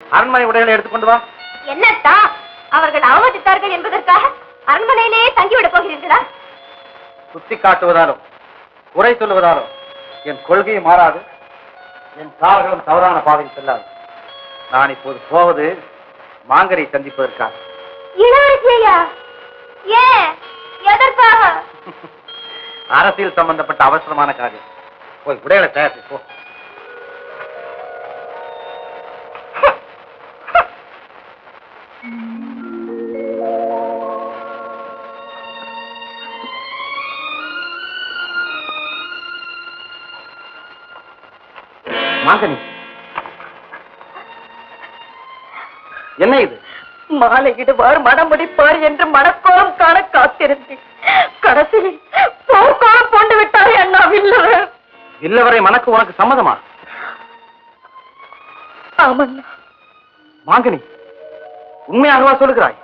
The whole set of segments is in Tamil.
அரண்மனை உடைகளை எடுத்துக்கொண்டு வா. என்னத்தா அவர்கள் அவமதித்தார்கள் என்பதற்காக அரண்மனையிலேயே தங்கிவிடப் போகிறீர்களா? சுத்தி காட்டுவதாலும் குறை சொல்லுவதாலும் என் கொள்கையை மாறாது, என் கால்களும் தவறான பாதையில் செல்லாது. நான் இப்போது போவது மாங்கரை சந்திப்பதற்காக. இளவரசியா? ஏன், எதற்காக? அரசியல் சம்பந்தப்பட்ட அவசரமான காரியம். போய் உடைகளை தயாரித்து போ. மாங்கனி, என்ன இது? மாலையிடுவார் மனம் முடிப்பார் என்று மனக்கோலம் காண காத்திருந்தேன். கடைசியில் போர்க்கோலம் போண்டு விட்டாரே அண்ணா வில்லவர். வில்லவரை மனக்கு உனக்கு சம்மதமா? ஆமண்ணா. மாங்கனி, உண்மையாகவா சொல்லுகிறாய்?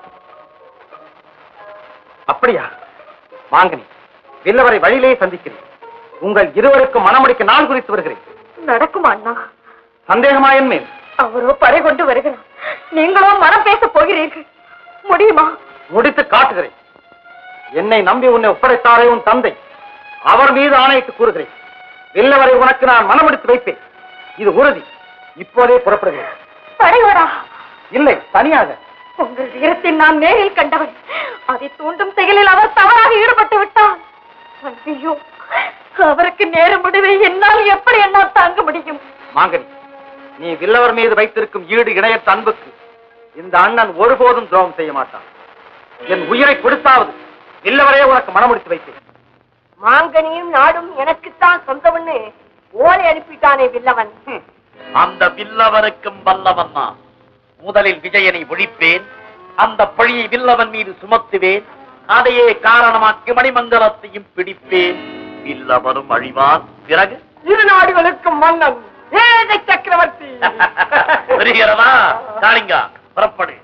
அப்படியா? மாங்கனி, வில்லவரை வழியிலேயே சந்திக்கிறேன். உங்கள் இருவருக்கும் மனமுடிக்க நாள் குறித்து வருகிறேன். நடக்குமா அண்ணா? சந்தேகமா என் மேல்? அவரோ படை கொண்டு வருகிறார், நீங்களோ மனம் பேச போகிறீர்கள். முடியுமா? முடித்து காட்டுகிறேன். என்னை நம்பி உன்னை ஒப்படைத்தாரே உன் தந்தை, அவர் மீது ஆணையிட்டு கூறுகிறேன். வில்லவரை உனக்கு நான் மனமுடித்து வைப்பேன். இது உறுதி. இப்போதே புறப்படுகிறேன். படையோடா? இல்லை, தனியாக. உங்கள் வீரத்தில் நான் நேரில் கண்டவன். அதை தூண்டும் செயலில் அவர் தவறாக ஈடுபட்டு விட்டார். ஐயோ, அவருக்கு நேர முடிவை என்னால் எப்படி என்னால் தாங்க முடியும்? மாங்கனி, நீ வில்லவர் மீது வைத்திருக்கும் ஈடு இணையற்ற அன்புக்கு இந்த அண்ணன் ஒருபோதும் துரோகம் செய்ய மாட்டான். என் உயிரை கொடுத்தாவது வில்லவரே உனக்கு மனமுடித்து வைத்தேன். மாங்கனியும் நாடும் எனக்குத்தான் சொந்தம்னு ஓலை அனுப்பிட்டானே வில்லவன். அந்த வில்லவனுக்கும் வல்லவன் நான். முதலில் விஜயனை ஒழிப்பேன், அந்த பழியை வில்லவன் மீது சுமத்துவேன், அதையே காரணமாக்கி மணிமங்கலத்தையும் பிடிப்பேன். வில்லவனும் அழிவான். பிறகு இரு நாடுகளுக்கும் மன்னன் ஏக சக்கரவர்த்தி. வருகிறதா? காளிங்கா, புறப்படு.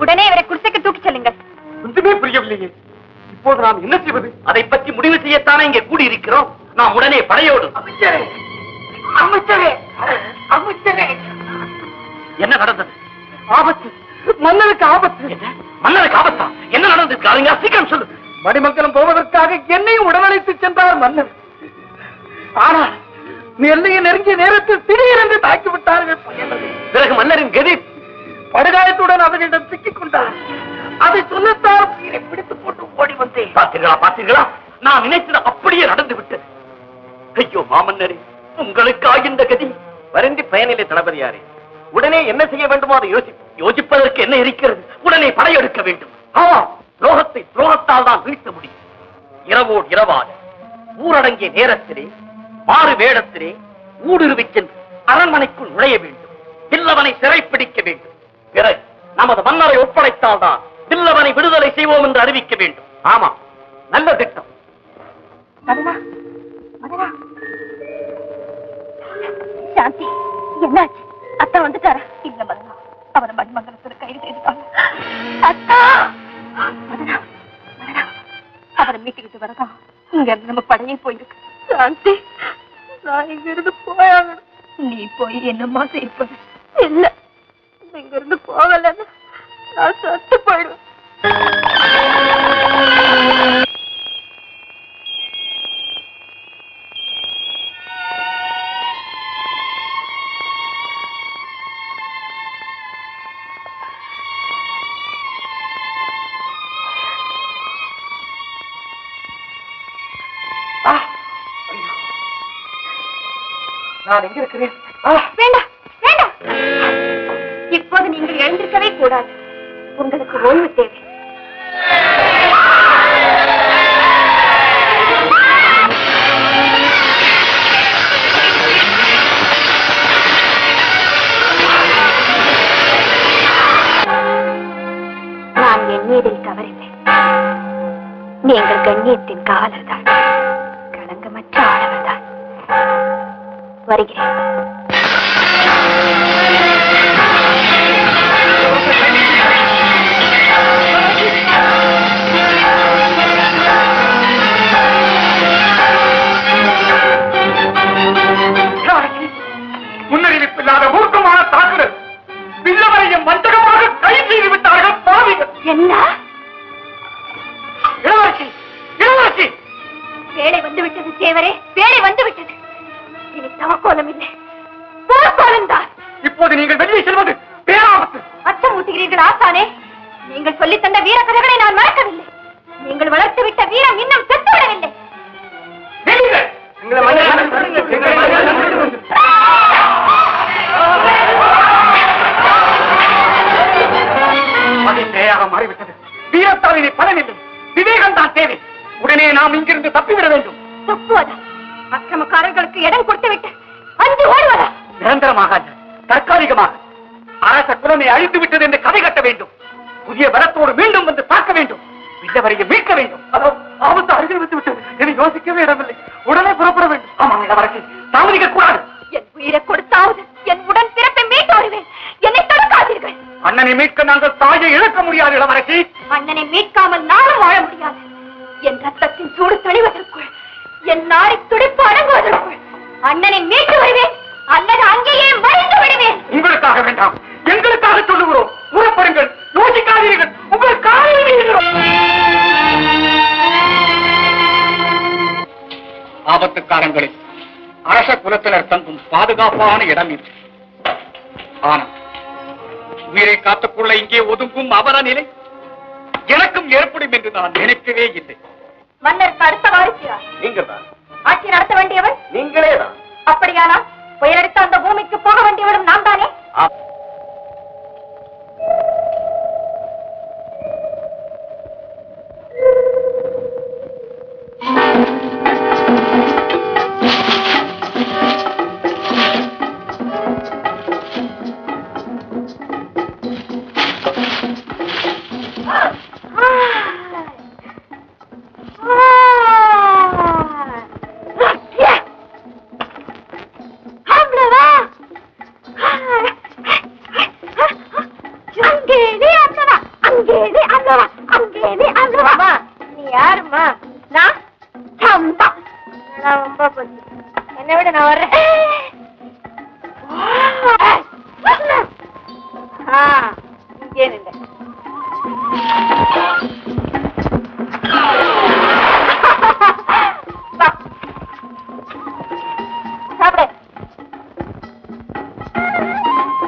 உடனே இவரை குடிசைக்கு தூக்கி செல்லுங்கள். ஒன்றுமே புரியவில்லையே. இப்போது நாம் என்ன செய்வது? அதை பற்றி முடிவு செய்யத்தானே இங்கே கூடியிருக்கிறோம். நாம் உடனே படையோடு. என்ன நடந்தது? ஆபத்து, மன்னனுக்கு ஆபத்து. மன்னருக்கு ஆபத்தா? என்ன நடந்தது? காளிங்கா, சீக்கிரம் சொல்லு. மணிமங்கலம் போவதற்காக என்னையும் உடனழைத்து சென்றார் மன்னர். ஆனால் எல்லையை நெருங்கிய நேரத்தில் திடீரென்று தாக்கிவிட்டார்கள். பிறகு மன்னரின் கதி? படுகாயத்துடன் அவர்களிடம் சிக்கிக் கொண்டார். அதை சொல்லத்தான் உயிரை பிடித்து போட்டு ஓடி வந்தேன். பார்த்தீர்களா, பார்த்தீர்களா? நான் நினைத்தது அப்படியே நடந்து விட்டது. ஐயோ மாமன்னரே, உங்களுக்கு இந்த கதி. வருந்தி பயனில்லை தளபதியாரே. உடனே என்ன செய்ய வேண்டுமோ அதை யோசிப்பதற்கு என்ன இருக்கிறது? உடனே படையெடுக்க வேண்டும். ஆமாம், துரோகத்தை துரோகத்தால் தான் வீழ்த்த முடியும். இரவோடு இரவாக ஊரடங்கிய நேரத்திலே மாறு வேடத்திலே ஊடுருவி சென்று அரண்மனைக்குள் நுழைய வேண்டும். வில்லவனை சிறைப்பிடிக்க வேண்டும். பிறகு நமது மன்னரை ஒப்படைத்தால் தான் வில்லவனை விடுதலை செய்வோம் என்று அறிவிக்க வேண்டும். ஆமா, நல்ல திட்டம். சாந்தி, என்னாச்சு? அத்தா வந்துட்டாரா? இல்ல மதனா, அவரை மணிமங்கலத்தில் கைது செய்துட்டாங்க. அத்தா, மதனா, மதனா, அவரை மீட்டுக்கிட்டு வரதா இங்க இருந்து நம்ம படையே போயிருக்கு. சாந்தி, நான் இங்க இருந்து போயாகணும். நீ போய் என்னம்மா செய்ப்பது? இல்ல, இங்க இருந்து போகலன்னு நான் சத்து போயிடுவேன். நான் எங்க இருக்கிறேன்? வேண்டாம் வேண்டாம், இப்போது நீங்கள் எழுந்திருக்கவே கூடாது. உங்களுக்கு ஓய்வு தேவை. நான் எண்ணீரில் தவறில்லை. நீங்கள் கண்ணியத்தின் காவலர்தான், களங்கமற்ற ஆடவர்தான். வருகிறேன். முன்னறிவிப்பில்லாத மூர்க்கமான தாக்குதல். பிள்ளவரையும் வஞ்சகமாக கைது செய்து விட்டார்கள் பாவிகள். என்ன? இளவரசி, இளவரசி! வேலை வந்துவிட்டது தேவரே, வேலை வந்துவிட்டது. இனி தவக்கோலம் இல்லை, போர்க்கோலம் தான். இப்போது நீங்கள் வெளியே செல்வது பேராபத்து. அச்சமூட்டுகிறீர்கள் ஆசானே. நீங்கள் சொல்லித் தந்த வீர கதைகளை நான் மறக்கவில்லை. நீங்கள் வளர்த்து விட்ட வீரம் இன்னும் செத்துவிடவில்லை. மாறிவிட்டது. வீரத்தால் இனி பலனில்லை, விவேகம் தான் தேவை. உடனே நாம் இங்கிருந்து தப்பிவிட வேண்டும். தப்புவதா? அக்கிரமக்காரர்களுக்கு இடம் கொடுத்துவிட்டு அஞ்சு ஓடுவதா? நிரந்தரமாக, தற்காலிகமாக அரச குலமை அழித்து விட்டது என்று கதை கட்ட வேண்டும். புதிய பலத்தோடு மீண்டும் வந்து தாக்க வேண்டும். வில்லவரையை மீட்க வேண்டும். அதோ ஆபத்து அருகில் வந்து விட்டது. இனி யோசிக்கவே இடமில்லை. உடனே புறப்பட வேண்டும். ஆமாம் இளவரசி, தாமதிக்க கூடாது. என் உயிரை கொடுத்தாவது என் உடன் பிறப்பை மீட்டு வருவேன். என்னை தடுக்காதீர்கள். அண்ணனை மீட்க நாங்கள் தாயை இழக்க முடியாது இளவரசி. அண்ணனை மீட்காமல் நானும் வாழ முடியாது. என் ரத்தத்தின் சூடு தெளிவதற்குள், என் நாடி துடிப்பு அடங்குவதற்குள் அண்ணனை மீட்டு வருவேன், அல்லது அங்கேயே மறைந்து விடுவேன். உங்களுக்காக வேண்டாம், எங்களுக்காக சொல்லுகிறோம். புறப்படுங்கள், யோசிக்காதீர்கள். உங்கள் காலையில் விழுகிறோம். ஆபத்து காலங்களில் அரச குலத்தினர் தங்கும் பாதுகாப்பான இடம் இது. ஆனால் உயிரை காத்துக்கொள்ள இங்கே ஒதுங்கும் அவல நிலை எனக்கும் ஏற்படும் என்று நான் நினைக்கவே இல்லை. மன்னருக்கு அடுத்த வாரிசுகிறார். நீங்கள் தான் ஆட்சி நடத்த வேண்டியவர் நீங்களே தான். அப்படியானால் புயலடித்த அந்த பூமிக்கு போக வேண்டியவரும் நாம் தானே? நீ யாருமா? நான் ரொம்ப என்னை விட நான் வர்றேன். இங்கே நில்ல. சாப்பிடு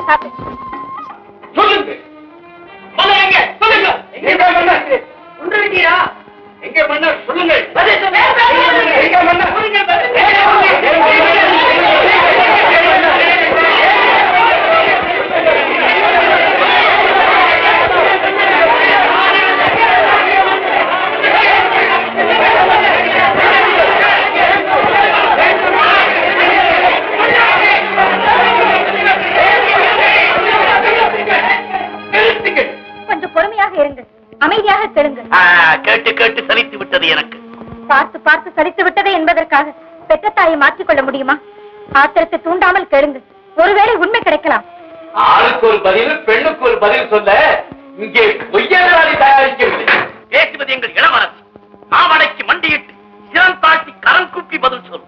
சாப்பிடு. சொல்லுங்க, எங்க சொல்லுங்க. எங்க மன்னர் உண்டிருக்கீரா? எங்க மன்னர் சொல்லுங்கள். எங்க மன்னர் கொஞ்சம் பொறுமையாக இருங்கள், அமைதியாக கேளுங்கள். கேட்டு கேட்டு சலித்து விட்டது எனக்கு. பார்த்து பார்த்து சலித்து விட்டது என்பதற்காக பெற்ற தாயை மாற்றிக்கொள்ள முடியுமா? ஆத்திரத்தை தூண்டாமல் கேளுங்கள், ஒருவேளை உண்மை கிடைக்கலாம். ஆளுக்கு ஒரு பதில், பெண்ணுக்கு ஒரு பதில் சொல்ல இங்கே பொய்யாளி தயாரிக்கவில்லை. பேசுவது எங்கள் இளவரசி. மாவடைக்கு மண்டியிட்டு சிரம் தாட்டி கரம் கூப்பி பதில் சொல்.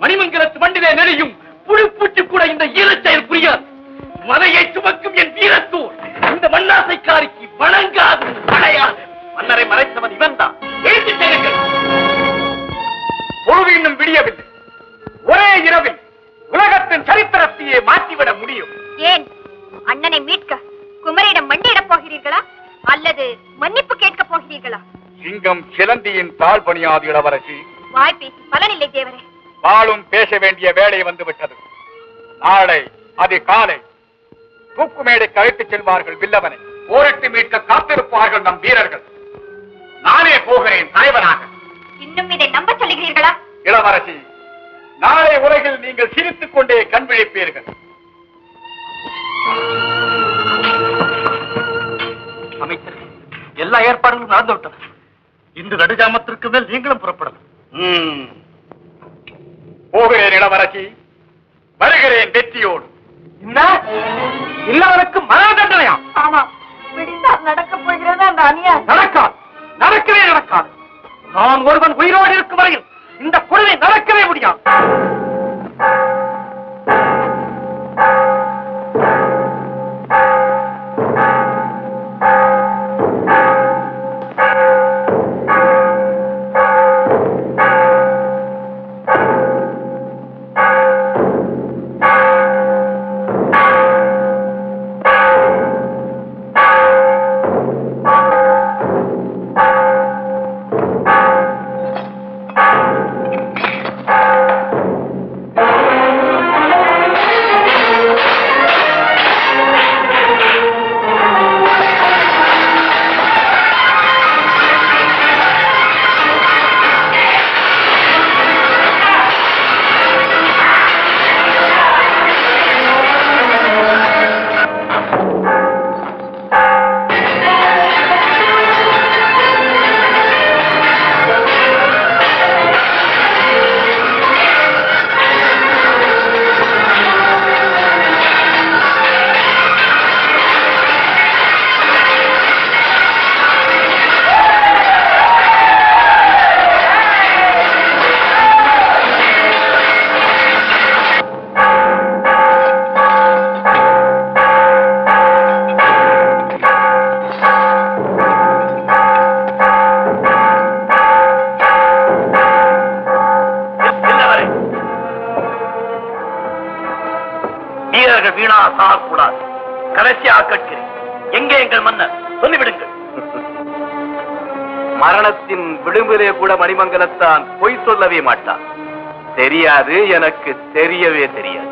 மணிமங்கலத்து மண்டிலே நெறியும் புழு பூச்சி கூட இந்த ஈரச்செயல் புரியாது. மலையை சுமக்கும் என் வீரத்தூர் இந்த மண்ணாசைக்காரிக்கு வணங்காது, அடையாது. மன்னரை மறைத்தவன் இவன் தான். ஏற்றி செல்லுங்கள். பொழுது இன்னும் விடியவில்லை. ஒரே இரவில் உலகத்தின் சரித்திரத்தையே மாற்றிவிட முடியும். ஏன் அண்ணனை மீட்க குமரியிடம் மண்டியிடப் போகிறீர்களா, அல்லது மன்னிப்பு கேட்கப் போகிறீர்களா? சிங்கம் சிலந்தியின் தாழ் பணியாது இளவரசி. வாய் பேசி பலனில்லை தேவரே. வாளும் பேச வேண்டிய வேலை வந்துவிட்டது. நாளை அதிகாலை தூக்கு மேடைக்கு அழைத்துச் செல்வார்கள் வில்லவனை. போரிட்டு மீட்க காத்திருப்பார்கள் நம் வீரர்கள். நானே போகிறேன் தலைவனாக. இன்னும் இதை நம்ப சொல்லுகிறீர்களா? இளவரசி, நாளை உலகில் நீங்கள் சிரித்துக் கொண்டே கண் விழிப்பீர்கள். அமைச்சர், எல்லா ஏற்பாடுகளும் நடந்து விட்டது. இன்று நடுஜாமத்திற்கு மேல் நீங்களும் புறப்படலாம். போகிறேன் இளவரசி, வருகிறேன் வெற்றியோடு. இல்லவனுக்கு மரண தண்டனையா? ஆமா, பிடித்தால் நடக்க போகிறது அந்த அநியாயம். நடக்காது, நடக்கவே நடக்காது. நான் ஒருவன் உயிரோடு இருக்கும் வரையில் இந்த கொடுமை நடக்கவே முடியாது. மரணத்தின் விளிம்பிலே கூட மணிமங்கலத்தான் பொய் சொல்லவே மாட்டான். தெரியாது, எனக்கு தெரியவே தெரியாது.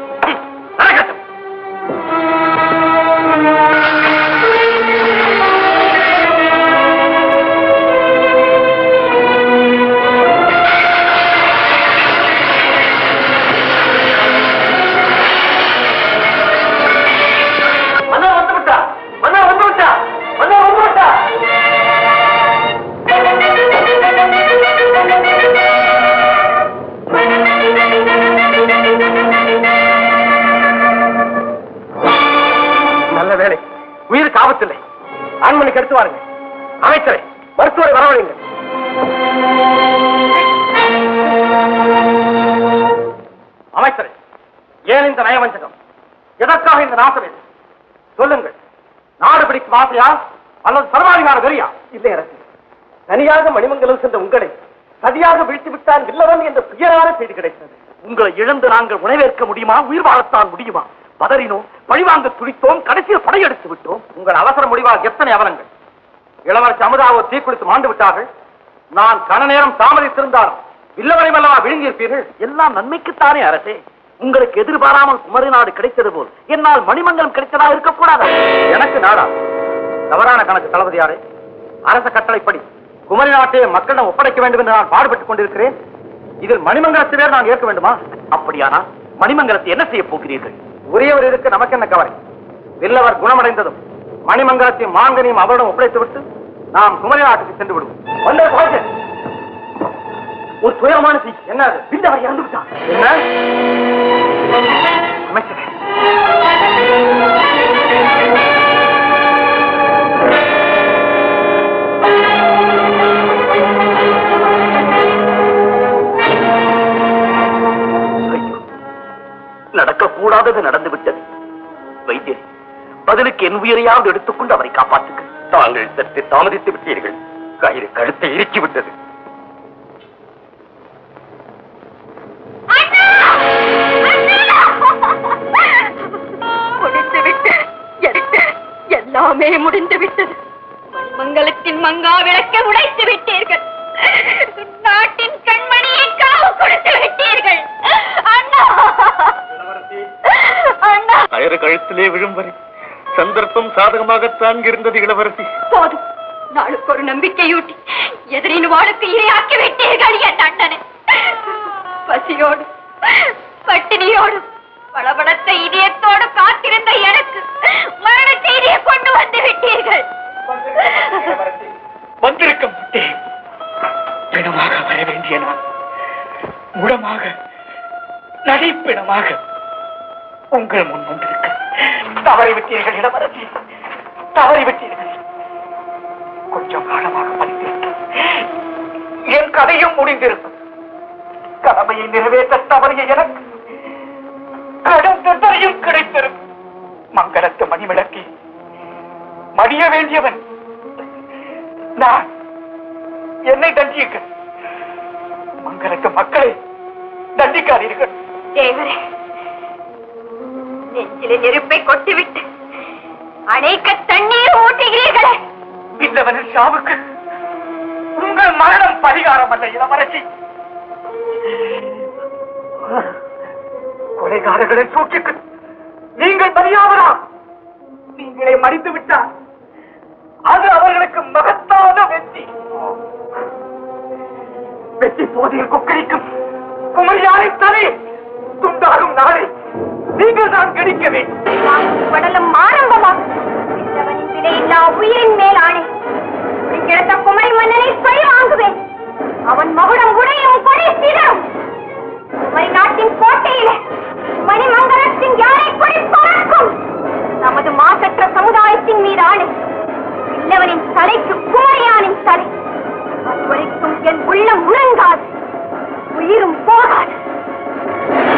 ஆண்மணிக்கு எடுத்து வாருங்க. அமைச்சரை, மருத்துவரை வரவழைங்க. அமைச்சரை, ஏன் இந்த நயவஞ்சகம்? எதற்காக இந்த நாசம்? சொல்லுங்கள். நாடு பிடிக்கும் ஆசையா அல்லது சர்வாதிகார வெறியா? இல்லை அரசு, தனியாக மணிமங்கலம் சென்ற உங்களை சதியாக வீழ்த்தி விட்டான் வில்லவன் என்ற துயரான செய்தி கிடைத்தது. உங்களை இழந்து நாங்கள் உணவேற்க முடியுமா? உயிர் வாழத்தான் முடியுமா? பதறினோம், பழிவாங்க துடித்தோம், கடைசியில் படையெடுத்து விட்டோம். உங்கள் அவசர முடிவால் எத்தனை அவலங்கள்! இளவரசி அமுதாவோ தீக்குளித்து மாண்டு விட்டார்கள். நான் கன நேரம் தாமதித்திருந்தாலும் வில்லவனை அல்லவா விழுங்கியிருப்பீர்கள். எல்லாம் நன்மைக்குத்தானே அரசே. உங்களுக்கு எதிர்பாராமல் குமரி நாடு கிடைத்தது போல் என்னால் மணிமங்கலம் கிடைத்ததா இருக்கக்கூடாது. எனக்கு நாடா? தவறான கணக்கு தளபதியாரே. அரச கட்டளைப்படி குமரி நாட்டை மக்களிடம் ஒப்படைக்க வேண்டும் என்று நான் பாடுபட்டுக் கொண்டிருக்கிறேன். இதில் மணிமங்கலத்தை வேறு நான் ஏற்க வேண்டுமா? அப்படியானா மணிமங்கலத்தை என்ன செய்ய போகிறீர்கள்? உரியவர் இருக்க நமக்கு என்ன கவலை? வில்லவர் குணமடைந்ததும் மணிமங்கலத்தையும் மாங்கனியும் அவரிடம் ஒப்படைத்து விட்டு நாம் குமரி நாட்டுக்கு சென்று விடுவோம். ஒரு துயரமான செய்தி. என்ன? வில்லவர் இறந்து விட்டார். என்ன? அமைச்சரே, நடக்கக்கூடாதது நடந்து விட்டது. வைத்தியர், பதிலுக்கு என் உயிரையாவது எடுத்துக்கொண்டு அவரை காப்பாற்றுங்கள். தாங்கள் சற்று தாமதித்து விட்டீர்கள். கயிறு கழுத்தை இறுக்கி விட்டது. எல்லாமே முடிந்து விட்டது. மணிமங்கலத்தின் மங்கா விளக்கை உடைத்து விட்டீர்கள். நாட்டின் கண்மணியை காவு கொடுத்து விட்டீர்கள். கயிறு கழுத்திலே விழும் வரை சந்தர்ப்பம் சாதகமாகத்தான் இருந்தது இளவரசி. போதும், நாளுக்கு ஒரு நம்பிக்கையூட்டி எதிரின் வாளுக்கு இரையாக்கி விட்டீர்கள் என் அண்ணனை. பசியோடு பட்டினியோடு பளபளத்த இதயத்தோடு காத்திருந்த எனக்கு மரண செய்தியை கொண்டு வந்து விட்டீர்கள். வந்திருக்க மாட்டேன். பிணமாக வர வேண்டிய நான் முடமாக நடைப்பிணமாக உங்கள் முன் வந்திருக்க தவறிவிட்டீர்கள் இளவரசி, தவறிவிட்டீர்கள். கொஞ்சம் காலமாக படித்திருக்கும் என் கதையும் முடிந்திருக்கும். கடமையை நிறைவேற்ற தவறிய எனக்கு கடும் தண்டனையும் கிடைத்திருக்கும். மங்களத்து மணிவிளக்கி மடிய வேண்டியவன் நான். என்னை தண்டியுங்கள். மங்களத்து மக்களை தண்டிக்காதீர்கள். தேவரே, நெஞ்சிலே நெருப்பை கொட்டிவிட்டு அணைக்க தண்ணீர் ஊட்டுகிறீர்களே. பின்னவனின் சாவுக்கு உங்கள் மரணம் பரிகாரம் அல்ல இளவரசி. கொலைகாரர்களின் சூழ்ச்சிக்கு நீங்கள் பலியாவதா? நீங்களே மடித்து விட்டால் அது அவர்களுக்கு மகத்தான வெற்றி. வெற்றி போதில் கொக்கரிக்கும் குமரியானை தலை துண்டாகும் நாளை நீங்கள் தான் கிடைக்க வேண்டும். படலம் ஆரம்பமாக விலையில்லா உயிரின் மேல் ஆணை கிடைத்த குமரி மன்னனை பழி வாங்குவேன். அவன் மகுடம் உடையும் கொடை சிதறும். குமரி நாட்டின் கோட்டையிலே மணிமங்கலத்தின் யானை கொடி பறக்கும். நமது மாசற்ற சமுதாயத்தின் மீது ஆணை இல்லவனின் தலைக்கு குமரியானின் தலை. அதுவரைக்கும் என் உள்ளம் முழங்காது, உயிரும் போக